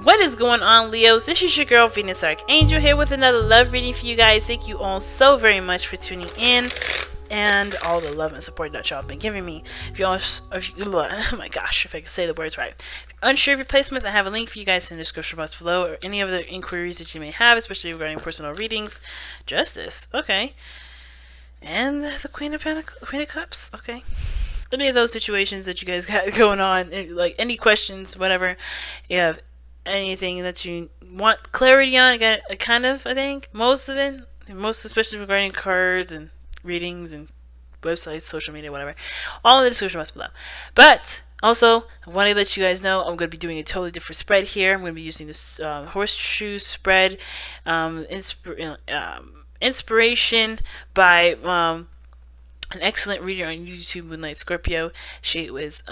What is going on, Leos? This is your girl Venus Archangel here with another love reading for you guys. Thank you all so very much for tuning in and all the love and support that y'all have been giving me. Oh my gosh, if I can say the words right. If you're unsure of your placements, I have a link for you guys in the description box below, or any other inquiries that you may have, especially regarding personal readings. Justice, okay. And the Queen of Cups, okay. Any of those situations that you guys got going on, like any questions, whatever, you have anything that you want clarity on, I think most of it, especially regarding cards and readings and websites, social media, whatever, all in the description box below. But also, I want to let you guys know I'm going to be doing a totally different spread here. I'm going to be using this horseshoe spread, inspiration by an excellent reader on YouTube, Moonlight Scorpio. She's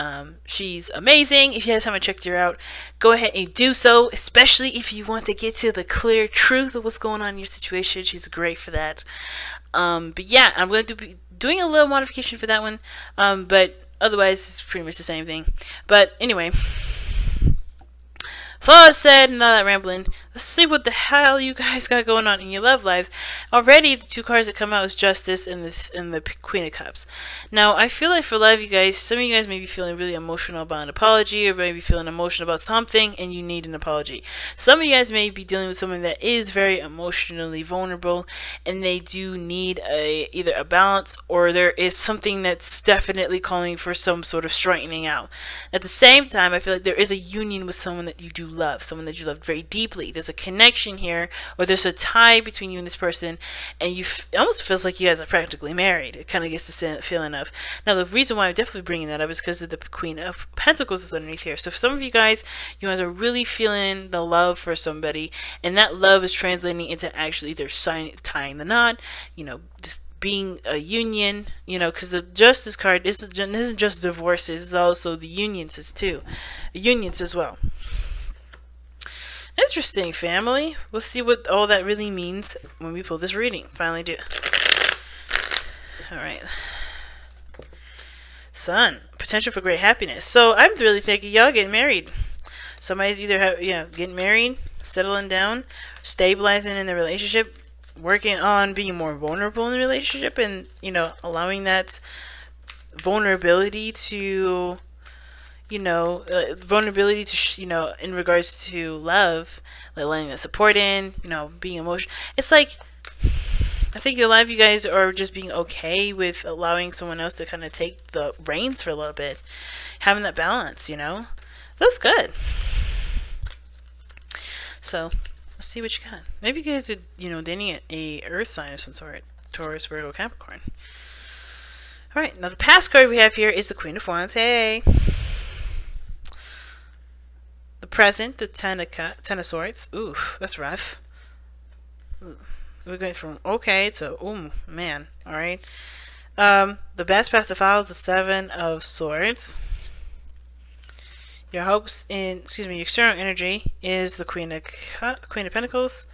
amazing. If you guys haven't checked her out, go ahead and do so, especially if you want to get to the clear truth of what's going on in your situation. She's great for that. But yeah, I'm going to be doing a little modification for that one, but otherwise it's pretty much the same thing. But anyway, with all that said and all that rambling, let's see what the hell you guys got going on in your love lives. Already, the two cards that come out is Justice and the Queen of Cups. Now, I feel like for a lot of you guys, some of you guys may be feeling really emotional about an apology, or maybe feeling emotional about something, and you need an apology. Some of you guys may be dealing with someone that is very emotionally vulnerable, and they do need either a balance, or there is something that's definitely calling for some sort of straightening out. At the same time, I feel like there is a union with someone that you do love, someone that you love very deeply. There's a connection here, or there's a tie between you and this person, and it almost feels like you guys are practically married. It kind of gets the feeling of. Now, the reason why I'm definitely bringing that up is because of the Queen of Pentacles is underneath here. So, for some of you guys are really feeling the love for somebody, and that love is translating into actually either tying the knot, just being a union, because the Justice card isn't just divorces, it's also the unions as well. Interesting, family. We'll see what all that really means when we pull this reading. Finally do. Alright. Sun. Potential for great happiness. So, I'm really thinking y'all getting married. Somebody's either getting married, settling down, stabilizing in the relationship, working on being more vulnerable in the relationship, and, allowing that vulnerability to... vulnerability to, in regards to love, like letting that support in, being emotional. It's like, I think a lot of you guys are just being okay with allowing someone else to kind of take the reins for a little bit. Having that balance, That's good. So, let's see what you got. Maybe you guys are, dating a earth sign of some sort. Taurus, Virgo, Capricorn. Alright, now the past card we have here is the Queen of Wands. Hey! The present, the Ten of Swords. Ooh, that's rough. Ooh. We're going from okay to, oh man, alright. The best path to follow is the Seven of Swords. Your hopes in, your external energy is the Queen of Pentacles.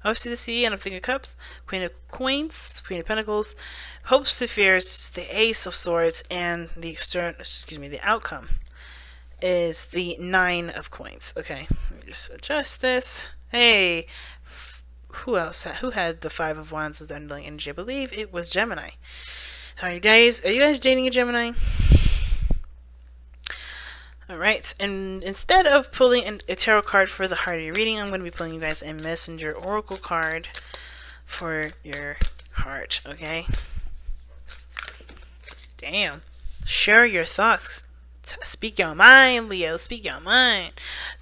Obviously the Sea, and I'm thinking Cups. Queen of Coins, Queen of Pentacles. Hopes to fears, the Ace of Swords, and the the outcome is the Nine of Coins. Okay, let me just adjust this. Hey, who else? Who had the Five of Wands as the underlying energy? I believe it was Gemini. Are you guys dating a Gemini? Alright, and instead of pulling a tarot card for the heart of your reading, I'm going to be pulling you guys a messenger oracle card for your heart, okay? Damn. Share your thoughts. Speak your mind, Leo. Speak your mind.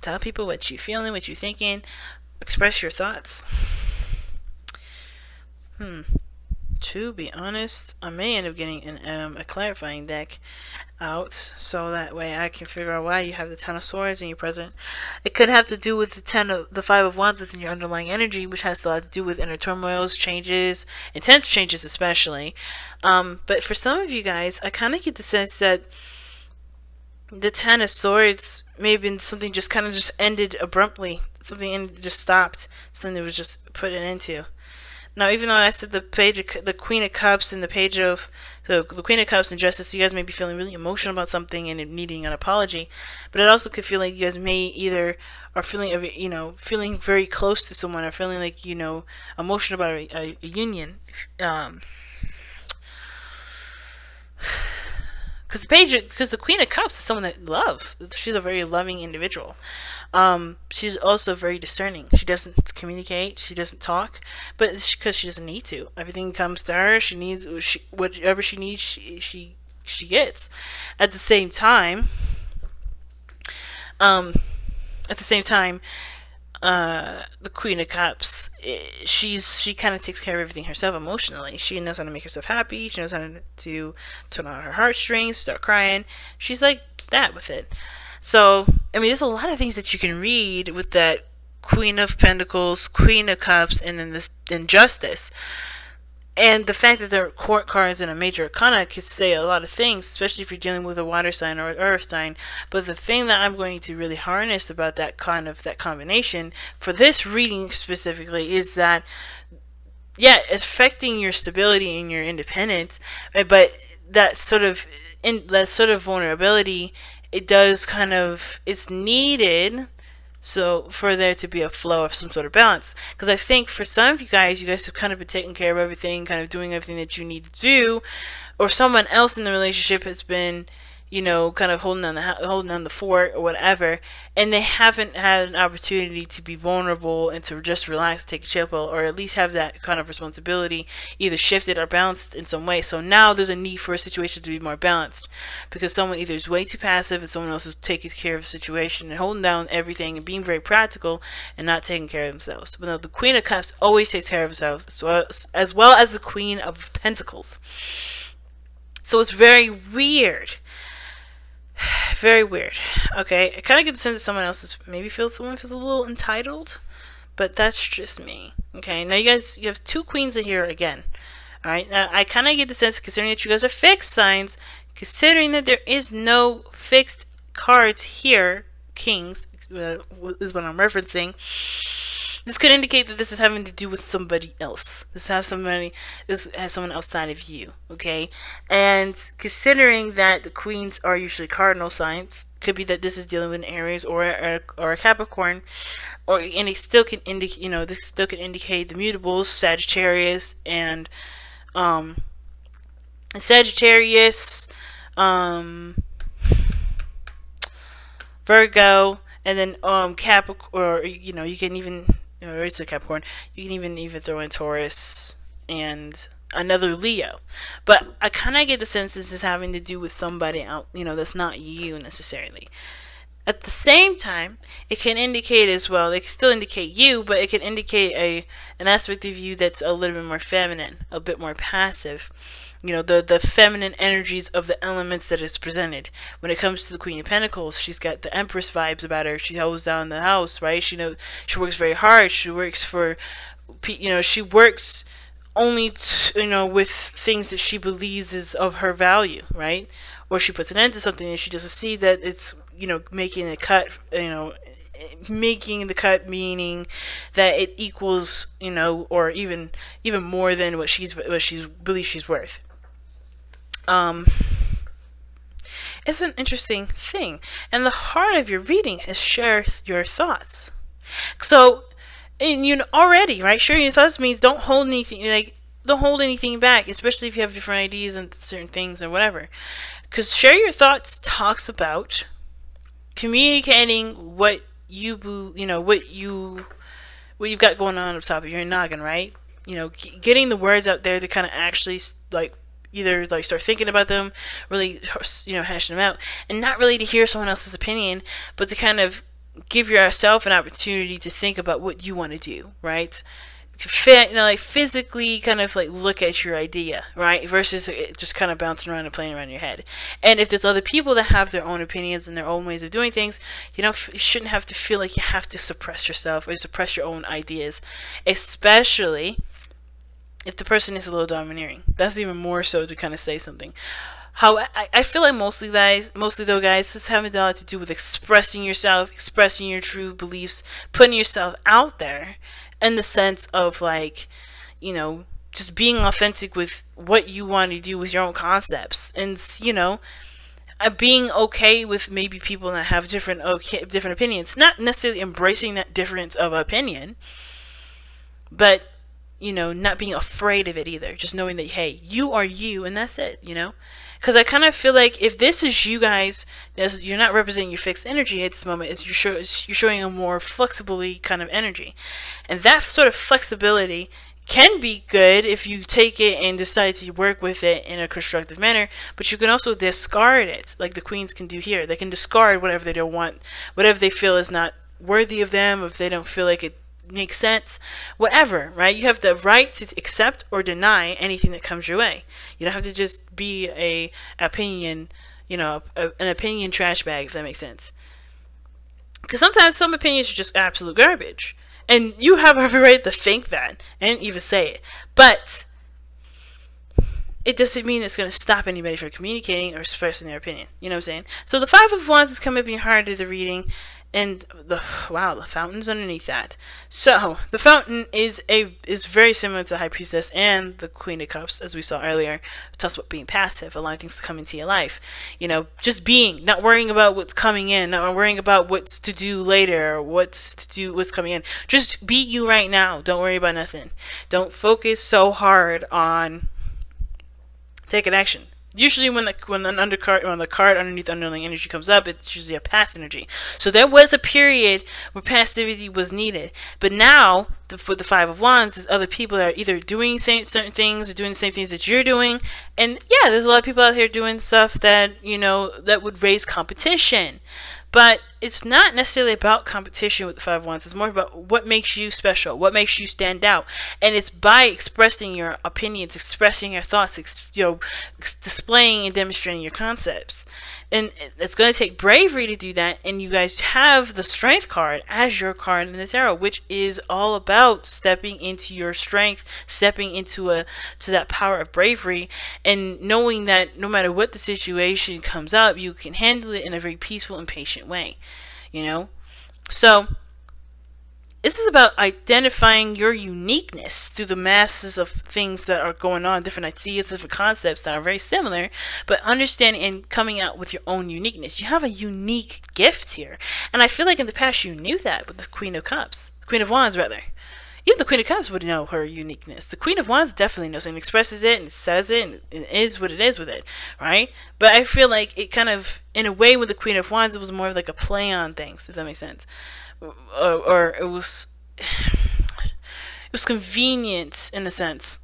Tell people what you're feeling, what you're thinking. Express your thoughts. To be honest, I may end up getting a clarifying deck out, so that way I can figure out why you have the Ten of Swords in your present. It could have to do with the Five of Wands that's in your underlying energy, which has a lot to do with inner turmoils, changes, intense changes especially. But for some of you guys, I kind of get the sense that the Ten of Swords may have been something just kind of just ended abruptly. Something just stopped. Something that was just put an end to. Now, even though I said the page of the Queen of Cups and the page of the Queen of Cups and Justice, you guys may be feeling really emotional about something and needing an apology, but it also could feel like you guys may either are feeling, you know, feeling very close to someone, or feeling like, you know, emotional about a union. Because the Queen of Cups is someone that loves. She's a very loving individual. She's also very discerning. She doesn't communicate. She doesn't talk, but it's because she doesn't need to. Everything comes to her. She needs whatever she needs. She gets. At the same time, the Queen of Cups, she kind of takes care of everything herself emotionally. She knows how to make herself happy. She knows how to turn on her heartstrings, start crying. She's like that with it. So, I mean, there's a lot of things that you can read with that Queen of Pentacles, Queen of Cups, and then this Injustice. And the fact that there are court cards in a major arcana could say a lot of things, especially if you're dealing with a water sign or an earth sign. But the thing that I'm going to really harness about that combination for this reading specifically is that, yeah, it's affecting your stability and your independence, but that sort of vulnerability, it does kind of, it's needed. So for there to be a flow of some sort of balance, because I think for some of you guys have kind of been taking care of everything, kind of doing everything that you need to do, or someone else in the relationship has been, you know, kind of holding on the fort or whatever, and they haven't had an opportunity to be vulnerable and to just relax, take a chill pill, or at least have that kind of responsibility either shifted or balanced in some way. So now there's a need for a situation to be more balanced, because someone either is way too passive and someone else is taking care of the situation and holding down everything and being very practical and not taking care of themselves. But no, the Queen of Cups always takes care of themselves, as well as the Queen of Pentacles. So it's very weird. Very weird. Okay, I kind of get the sense that someone feels a little entitled, but that's just me. Okay, now you have two queens in here again. All right, now I kind of get the sense, considering that you guys are fixed signs, considering that there is no fixed cards here, kings is what I'm referencing. This could indicate that this is having to do with somebody else. This has someone outside of you, okay? And considering that the queens are usually cardinal signs, could be that this is dealing with an Aries or a Capricorn, and it still can indicate, you know, this still can indicate the mutables, Sagittarius and Virgo, and then Capricorn, or you know, you can even, or it's a Capricorn, you can even throw in Taurus and another Leo. But I kind of get the sense this is having to do with somebody out, you know, that's not you necessarily. At the same time, it can indicate as well, it can still indicate you, but it can indicate an aspect of you that's a little bit more feminine, a bit more passive. You know, the feminine energies of the elements that is presented. When it comes to the Queen of Pentacles, she's got the Empress vibes about her. She holds down the house, right? She works very hard. She works for, you know, she works only with things that she believes is of her value, right? Or she puts an end to something and she doesn't see that it's, you know, making the cut, you know, making the cut, meaning that it equals, you know, or even more than what she believes she's worth. It's an interesting thing, and the heart of your reading is share your thoughts. So, and you know already, right? Sharing your thoughts means don't hold anything back, especially if you have different ideas and certain things or whatever. Because share your thoughts talks about communicating what you've got going on top of your noggin, right? You know, getting the words out there to kind of actually either start thinking about them, really, you know, hashing them out, and not really to hear someone else's opinion, but to kind of give yourself an opportunity to think about what you want to do, right? To physically kind of look at your idea, right? Versus it just kind of bouncing around and playing around in your head. And if there's other people that have their own opinions and their own ways of doing things, you shouldn't have to feel like you have to suppress yourself or suppress your own ideas, especially if the person is a little domineering. That's even more so to kind of say something. How I feel like mostly though, guys, this having a lot to do with expressing yourself, expressing your true beliefs, putting yourself out there, in the sense of you know, just being authentic with what you want to do with your own concepts, and, you know, being okay with maybe people that have different opinions, not necessarily embracing that difference of opinion, but, you know, not being afraid of it either. Just knowing that, hey, you are you, and that's it, you know? Because I kind of feel like if this is you guys, you're not representing your fixed energy at this moment. You're showing a more flexibly kind of energy. And that sort of flexibility can be good if you take it and decide to work with it in a constructive manner, but you can also discard it, like the queens can do here. They can discard whatever they don't want, whatever they feel is not worthy of them, if they don't feel like it makes sense, whatever, right? You have the right to accept or deny anything that comes your way. You don't have to just be an opinion trash bag, if that makes sense. Because sometimes some opinions are just absolute garbage, and you have every right to think that and even say it, but it doesn't mean it's going to stop anybody from communicating or expressing their opinion. You know what I'm saying? So the Five of Wands is coming up being hard to the reading. And the fountain's underneath that. So the fountain is very similar to the High Priestess and the Queen of Cups, as we saw earlier. It talks about being passive, allowing things to come into your life. You know, just being, not worrying about what's coming in, not worrying about what's to do later, or what's coming in. Just be you right now. Don't worry about nothing. Don't focus so hard on taking action. Usually when the card underneath underlying energy comes up, it's usually a past energy. So there was a period where passivity was needed. But now, with the Five of Wands, is other people that are either doing certain things or doing the same things that you're doing. And yeah, there's a lot of people out here doing stuff that, you know, that would raise competition. But it's not necessarily about competition with the Five of Wands. It's more about what makes you special, what makes you stand out. And it's by expressing your opinions, expressing your thoughts, displaying and demonstrating your concepts. And it's going to take bravery to do that. And you guys have the Strength card as your card in the tarot, which is all about stepping into your strength, stepping into to that power of bravery, and knowing that no matter what the situation comes up, you can handle it in a very peaceful and patient way. You know? So this is about identifying your uniqueness through the masses of things that are going on, different ideas, different concepts that are very similar, but understanding and coming out with your own uniqueness. You have a unique gift here. And I feel like in the past you knew that with the Queen of Cups. Queen of Wands, rather. Even the Queen of Cups would know her uniqueness. The Queen of Wands definitely knows and expresses it and says it and it is what it is with it, right? But I feel like it kind of, in a way with the Queen of Wands, it was more of like a play on things, if that makes sense. Or it was convenient in a sense.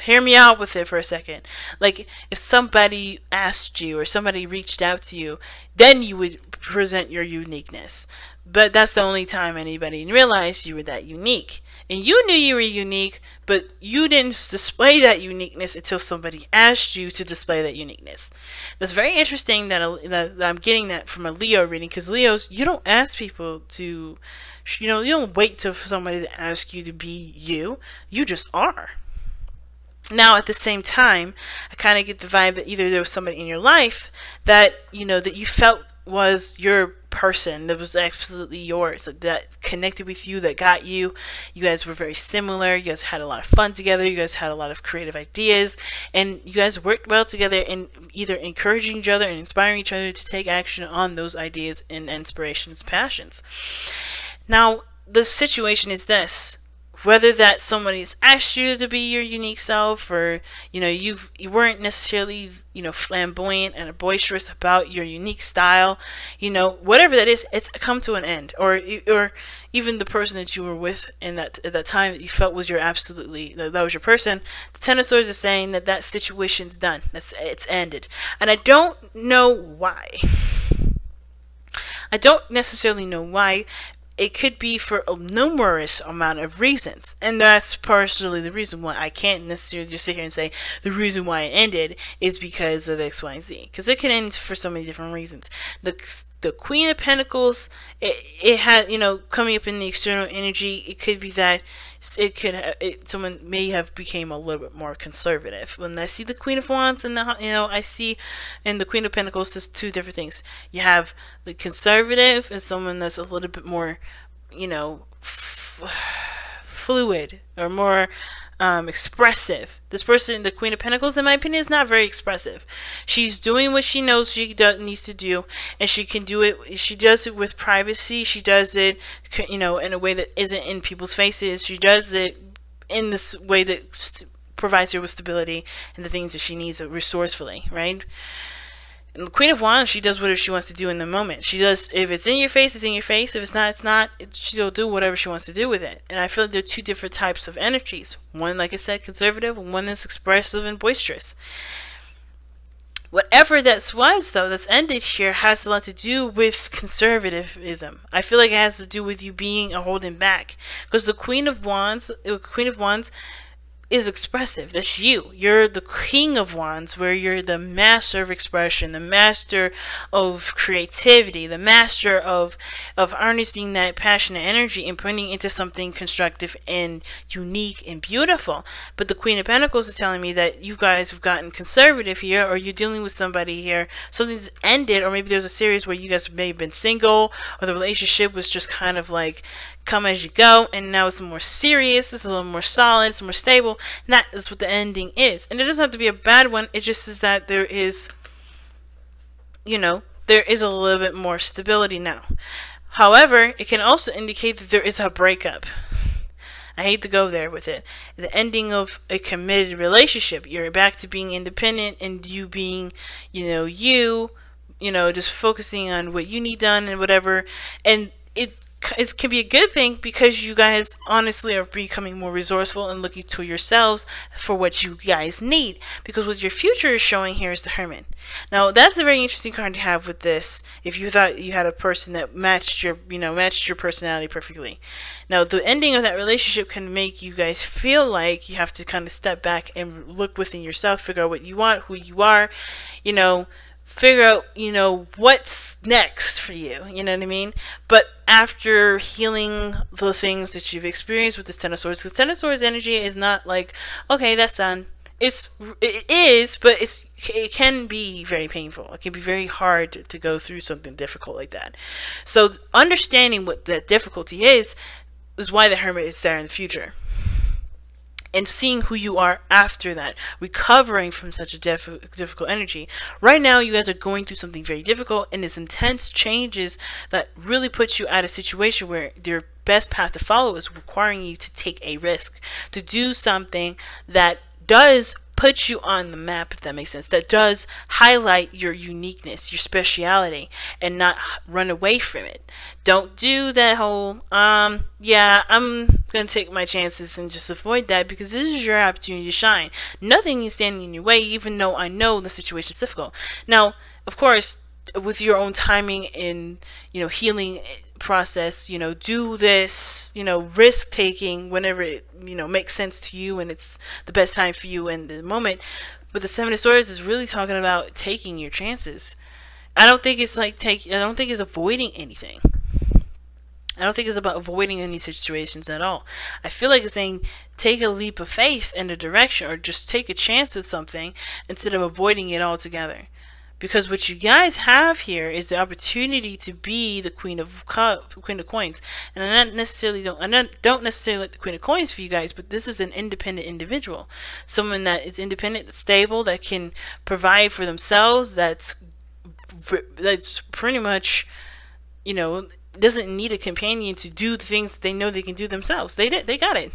Hear me out with it for a second. Like if somebody asked you or somebody reached out to you, then you would present your uniqueness. But that's the only time anybody realized you were that unique. And you knew you were unique, but you didn't display that uniqueness until somebody asked you to display that uniqueness. That's very interesting that I'm getting that from a Leo reading, because Leos, you don't ask people to, you know, you don't wait for somebody to ask you to be you. You just are. Now, at the same time, I kind of get the vibe that either there was somebody in your life that, you know, that you felt was your person, that was absolutely yours, that connected with you, that got you. You guys were very similar. You guys had a lot of fun together. You guys had a lot of creative ideas, and you guys worked well together in either encouraging each other and inspiring each other to take action on those ideas and inspirations, passions. Now, the situation is this. Whether that somebody's asked you to be your unique self, or, you know, you weren't necessarily, you know, flamboyant and boisterous about your unique style, you know, whatever that is, it's come to an end. Or even the person that you were with in at that time that you felt was your absolutely, that was your person, the Ten of Swords is saying that that situation's done. It's ended. And I don't know why. I don't necessarily know why. It could be for a numerous amount of reasons, and that's partially the reason why I can't necessarily just sit here and say the reason why it ended is because of X, Y, and Z, because it can end for so many different reasons. The Queen of Pentacles, it had, you know, coming up in the external energy, it could be that someone may have became a little bit more conservative. When I see the Queen of Wands and I see in the Queen of Pentacles, there's two different things. You have the conservative and someone that's a little bit more, you know, fluid or more expressive. This person, the Queen of Pentacles, in my opinion, is not very expressive. She's doing what she knows she needs to do, and she can do it. She does it with privacy. She does it, you know, in a way that isn't in people's faces. She does it in this way that provides her with stability and the things that she needs resourcefully, right? And the Queen of Wands, she does whatever she wants to do in the moment. She does, if it's in your face, it's in your face. If it's not, it's not. She'll do whatever she wants to do with it. And I feel like there are two different types of energies. One, like I said, conservative, and one is expressive and boisterous. Whatever that was, though, that's ended here has a lot to do with conservatism. I feel like it has to do with you being a holding back. Because the Queen of Wands is expressive. That's you. You're the King of Wands, where you're the master of expression, the master of creativity, the master of harnessing that passionate energy and putting it into something constructive and unique and beautiful. But the Queen of Pentacles is telling me that you guys have gotten conservative here, or you're dealing with somebody here, something's ended, or maybe there's a series where you guys may have been single, or the relationship was just kind of like come as you go, and now it's more serious, it's a little more solid, it's more stable. And that is what the ending is. And it doesn't have to be a bad one, it just is that there is, you know, there is a little bit more stability now. However, it can also indicate that there is a breakup. I hate to go there with it. The ending of a committed relationship. You're back to being independent, and you being, you know, just focusing on what you need done and whatever. And it can be a good thing, because you guys honestly are becoming more resourceful and looking to yourselves for what you guys need. Because what your future is showing here is the Hermit. Now that's a very interesting card to have with this, if you thought you had a person that matched your personality perfectly. Now the ending of that relationship can make you guys feel like you have to kind of step back and look within yourself, figure out what you want, who you are, figure out, what's next for you, you know what I mean? But after healing the things that you've experienced with this Ten of Swords, because Ten of Swords energy is not like, okay, that's done. It is, but it can be very painful. It can be very hard to go through something difficult like that. So understanding what that difficulty is why the Hermit is there in the future. And seeing who you are after that, recovering from such a difficult energy. Right now, you guys are going through something very difficult, and it's intense changes that really puts you at a situation where your best path to follow is requiring you to take a risk, to do something that does put you on the map, if that makes sense, that does highlight your uniqueness, your speciality, and not run away from it. Don't do that whole, yeah, I'm going to take my chances and just avoid that, because this is your opportunity to shine. Nothing is standing in your way, even though I know the situation is difficult. Now, of course, with your own timing and, healing process, do this, risk taking whenever it, makes sense to you and it's the best time for you in the moment. But the Seven of Swords is really talking about taking your chances. I don't think it's like I don't think it's avoiding anything. I don't think it's about avoiding any situations at all. I feel like it's saying take a leap of faith in a direction, or just take a chance with something instead of avoiding it altogether. Because what you guys have here is the opportunity to be the Queen of Coins, and I don't necessarily like the Queen of Coins for you guys, but this is an independent individual, someone that is independent, that's stable, that can provide for themselves, that's pretty much, doesn't need a companion to do the things that they know they can do themselves. They got it.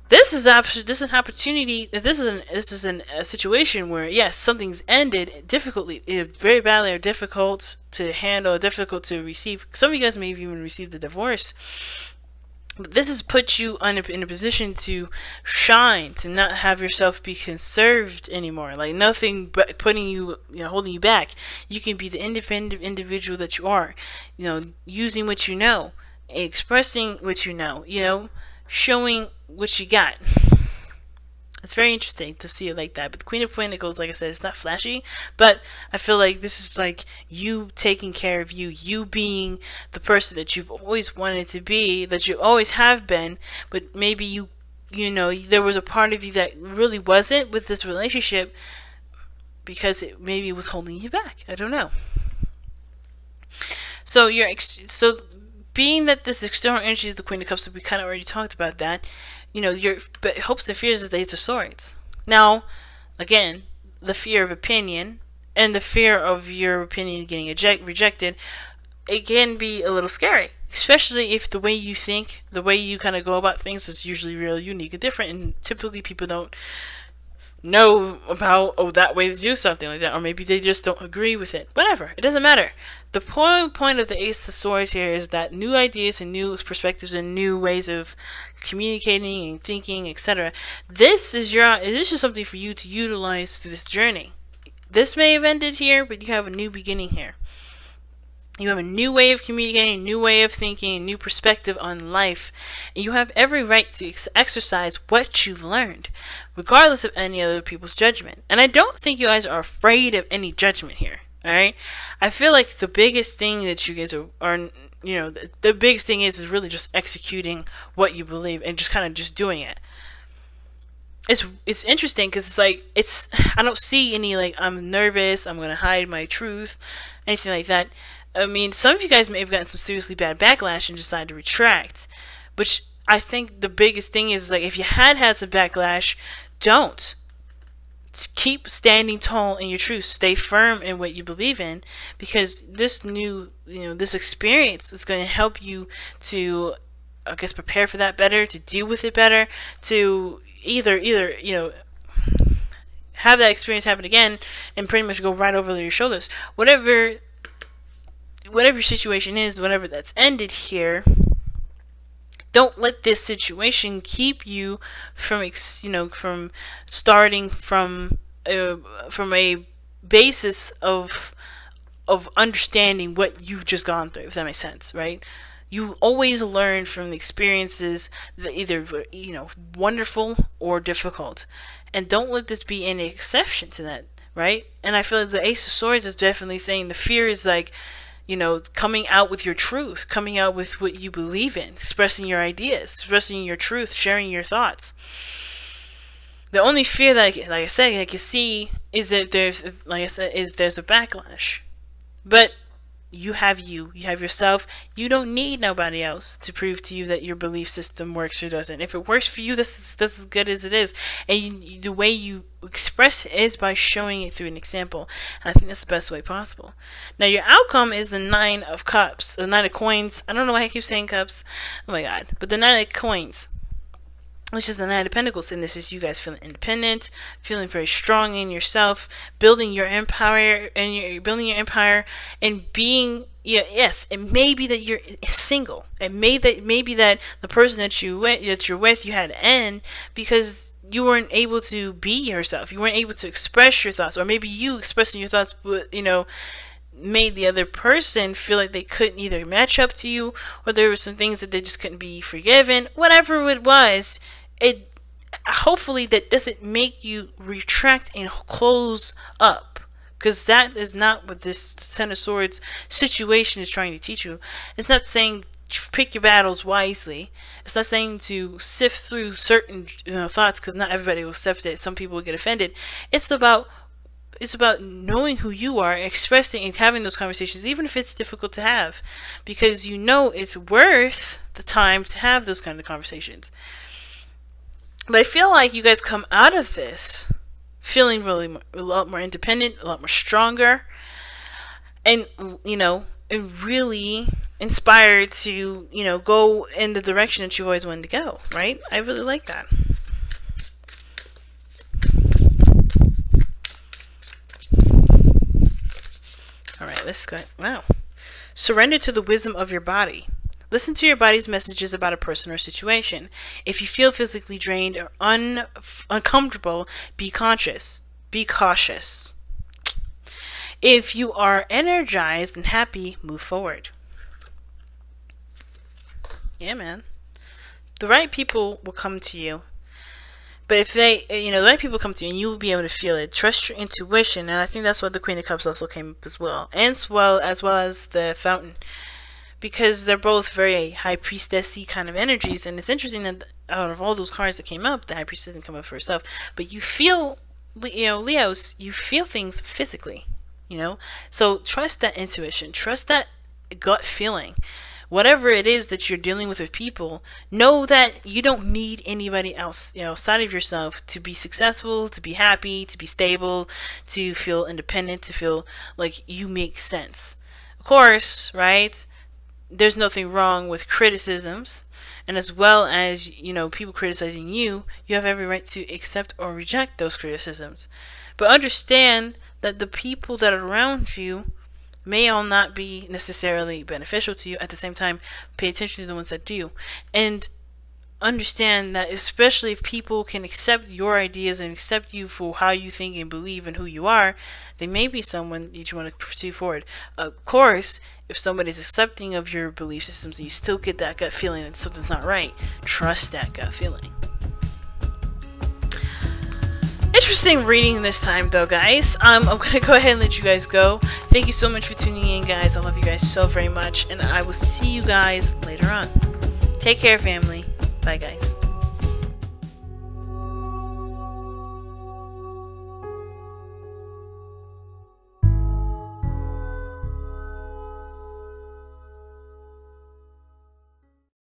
This is an opportunity. This is a situation where, yes, something's ended difficultly, very badly, or difficult to handle, difficult to receive. Some of you guys may have even received a divorce. But this has put you in a position to shine, to not have yourself be conserved anymore. Like nothing but putting you, holding you back. You can be the independent individual that you are. Using what you know, expressing what you know, showing what you got. It's very interesting to see it like that. But the Queen of Pentacles, like I said, it's not flashy, but I feel like this is like you taking care of you being the person that you've always wanted to be, that you always have been, but maybe there was a part of you that really wasn't with this relationship, because maybe it was holding you back. I don't know. So being that this external energy is the Queen of Cups, we kind of already talked about that. Your hopes and fears is the Ace of Swords. Now, again, the fear of opinion and the fear of your opinion getting rejected, it can be a little scary, especially if the way you think, the way you kind of go about things is usually real unique and different, and typically people don't know about that way to do something like that, or maybe they just don't agree with it. Whatever, it doesn't matter. The point of the Ace of Swords here is that new ideas and new perspectives and new ways of communicating and thinking, etc. This is something for you to utilize through this journey. This may have ended here, but you have a new beginning here. You have a new way of communicating, a new way of thinking, a new perspective on life. And you have every right to exercise what you've learned, regardless of any other people's judgment. And I don't think you guys are afraid of any judgment here. Alright? I feel like the biggest thing that you guys are the biggest thing is really just executing what you believe and just kind of just doing it. It's interesting because it's like, I don't see any like, I'm nervous, I'm going to hide my truth, anything like that. I mean, some of you guys may have gotten some seriously bad backlash and decided to retract, which I think the biggest thing is like, if you had some backlash, don't. Keep standing tall in your truth. Stay firm in what you believe in, because this new, this experience is going to help you to, I guess, prepare for that better, to deal with it better, to either have that experience happen again and pretty much go right over your shoulders. Whatever your situation is, whenever that's ended here, don't let this situation keep you from from starting from a basis of understanding what you've just gone through, if that makes sense, right? You always learn from the experiences that either wonderful or difficult, and don't let this be any exception to that, right? And I feel like the Ace of Swords is definitely saying the fear is like, coming out with your truth, coming out with what you believe in, expressing your ideas, expressing your truth, sharing your thoughts. The only fear that I can see is that there's a backlash. But you have yourself. You don't need nobody else to prove to you that your belief system works or doesn't. If it works for you, that's as good as it is. And the way you express it is by showing it through an example. And I think that's the best way possible. Now, your outcome is the 9 of Cups, the 9 of Coins. I don't know why I keep saying cups. Oh my God. But the 9 of Coins, which is the 9 of Pentacles, and this is you guys feeling independent, feeling very strong in yourself, building your empire, and being, yes, it may be that you're single. It may be that the person that you're with, you had to end because you weren't able to be yourself. You weren't able to express your thoughts, or maybe you expressing your thoughts, made the other person feel like they couldn't either match up to you, or there were some things that they just couldn't be forgiven. Whatever it was, hopefully that doesn't make you retract and close up, because that is not what this Ten of Swords situation is trying to teach you. It's not saying pick your battles wisely. It's not saying to sift through certain thoughts, because not everybody will sift it. Some people will get offended. It's about knowing who you are, expressing and having those conversations, even if it's difficult to have, because it's worth the time to have those kind of conversations. But I feel like you guys come out of this feeling really a lot more independent, a lot more stronger, and and really inspired to go in the direction that you always wanted to go, right? I really like that. Alright, let's go. Wow. Surrender to the wisdom of your body. Listen to your body's messages about a person or situation. If you feel physically drained or uncomfortable, be conscious. Be cautious. If you are energized and happy, move forward. Yeah, man. The right people will come to you. But if they, the right people come to you, and you will be able to feel it. Trust your intuition, and I think that's what the Queen of Cups also came up as well. As well as the Fountain. Because they're both very high priestessy kind of energies, and it's interesting that out of all those cards that came up, the high priestess didn't come up for herself. But you feel, Leos, you feel things physically, So trust that intuition, trust that gut feeling. whatever it is that you're dealing with people, know that you don't need anybody else, outside of yourself to be successful, to be happy, to be stable, to feel independent, to feel like you make sense. Of course, right? There's nothing wrong with criticisms, and as well as, people criticizing you, you have every right to accept or reject those criticisms. But understand that the people that are around you may all not be necessarily beneficial to you. At the same time, pay attention to the ones that do. And understand that especially if people can accept your ideas and accept you for how you think and believe and who you are, they may be someone that you want to pursue forward. Of course, if somebody's accepting of your belief systems and you still get that gut feeling that something's not right, trust that gut feeling. Interesting reading this time though, guys. I'm gonna go ahead and let you guys go. Thank you so much for tuning in, guys. I love you guys so very much, and I will see you guys later on. Take care, family. Bye, guys.